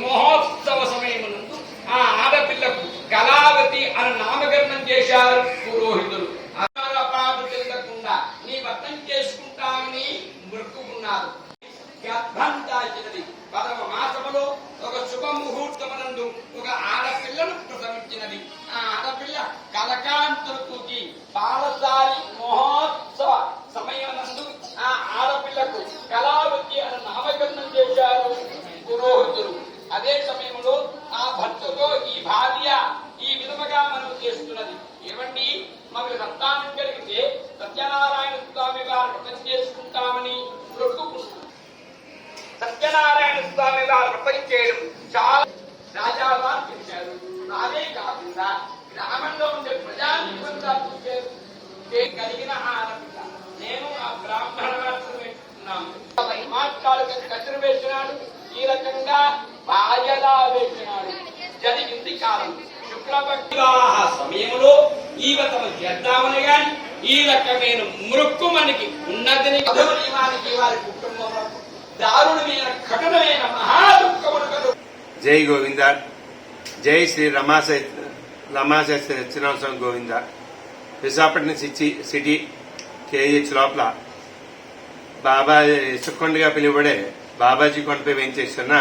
మహోత్సవ సమయమునందు ఆ ఆడపిల్లకు కళావతి అని నామకరణం చేశారు పురోహితులు. అపాదు చెందకుండా నీ భర్తం చేసుకుంటామని మొక్కుకున్నారు. గర్భంతాచినది 10వ మాసములో ఒక శుభముహూర్తమునందు ఒక ఆడపిల్లను ప్రసవించినది. ఆ ఆడపిల్ల కలకాంతులతూకి బాలసారి మహోత్సవ సమయమునందు ఆ ఆడపిల్లకు కళావతి అని నామకరణం చేశారు పురోహితులు. అదే సమయంలో ఆ భర్తతో ఈ భార్య ఈ విధముగా మనం చేస్తున్నది, ఏమండి మాకు సంతానం కలిగితే సత్యనారాయణ స్వామి వారు వ్రతం చేసుకుంటామని మొక్కుకుంటున్నాం. సత్యనారాయణ స్వామి వారు వ్రతం చేయడం చాలా రాజావారు చేశారు. అదే కాకుండా గ్రామంలో ఉండే ప్రజానికంగా కలిగిన ఆడపిల్ల నేను ఆ బ్రాహ్మణ కట్టెలు వేసినాడు, ఈ రకంగా బాధ్యత వేసినాడు. జరిగింది కాలం శుక్లపక్ష సమయంలో ఈ వ్రతం చేద్దామని గాని ఈ రకమైన మృక్కుమనికి ఉన్నతిని నియమానికి వారి కుటుంబంలో దారుణమైన కఠినమైన మహాదుఃఖమును. జై గోవింద, జై శ్రీ రమాశయ సత్యనారాయణ గోవింద. విశాఖపట్నం సిటీ కేహెచ్ లోపల బాబా ఇసుకొండగా పిలువబడే బాబాజీ కొండపై వేయించేస్తున్న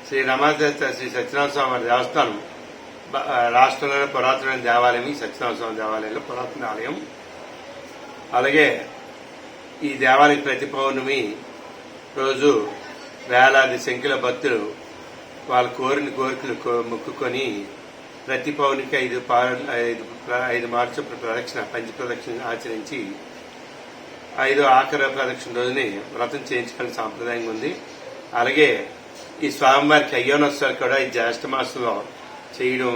శ్రీ రమాశయ శ్రీ సత్యనారాయణ స్వామి దేవస్థానం రాష్ట్రంలోని పురాతన దేవాలయం. ఈ సత్యనారాయణ స్వామి దేవాలయంలో పురాతన ఆలయం. అలాగే ఈ దేవాలయం ప్రతి పౌర్ణమి రోజు వేలాది సంఖ్యలో భక్తులు వాళ్ళు కోరిన కోరికలు మొక్కుకొని ప్రతి పౌర్ణమికి 5 మార్చి ప్రదక్షిణ పంచ ప్రదక్షిణ ఆచరించి 5వ ఆఖరి ప్రదక్షిణ రోజుని వ్రతం చేయించుకునే సాంప్రదాయం ఉంది. అలాగే ఈ స్వామివారికి అయ్యోనోత్సవాలు కూడా ఈ జ్యేష్ఠ మాసంలో చేయడం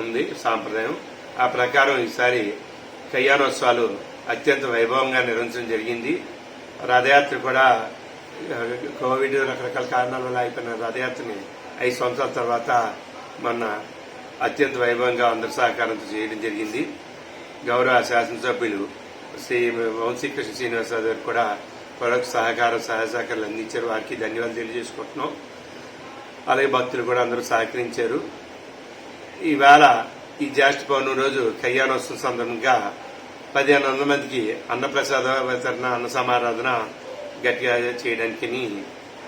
ఉంది సాంప్రదాయం. ఆ ప్రకారం ఈసారి కళ్యాణోత్సవాలు అత్యంత వైభవంగా నిర్వహించడం జరిగింది. రథయాత్ర కూడా కోవిడ్ రకరకాల కారణాల వల్ల అయిపోయిన రథయాత్రని 5 సంవత్సరాల తర్వాత మొన్న అత్యంత వైభవంగా అందరి సహకారంతో చేయడం జరిగింది. గౌరవ శాసనసభ్యులు శ్రీ వంశీకృష్ణ శ్రీనివాసరావు గారు కూడా పరోక్ష సహకార సహాయకారాలు అందించారు. వారికి ధన్యవాదాలు తెలియజేసుకుంటున్నాం. అలాగే భక్తులు కూడా అందరూ సహకరించారు. ఈవేళ ఈ జ్యేష్ఠ పౌర్ణమి రోజు కళ్యాణోత్సవం సందర్భంగా 1500 మందికి అన్నప్రసాద వితరణ అన్న సమారాధన గట్టిగా చేయడానికి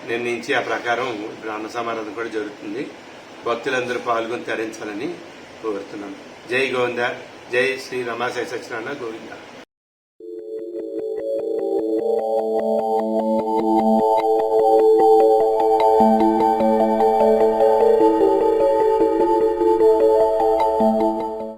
నిర్ణయించి ఆ ప్రకారం ఇప్పుడు అన్న సమారాధన కూడా జరుగుతుంది. భక్తులందరూ పాల్గొని తరించాలని కోరుతున్నాను. జై గోవింద, జై శ్రీ రమాశయ సత్యనారాయణ గోవింద.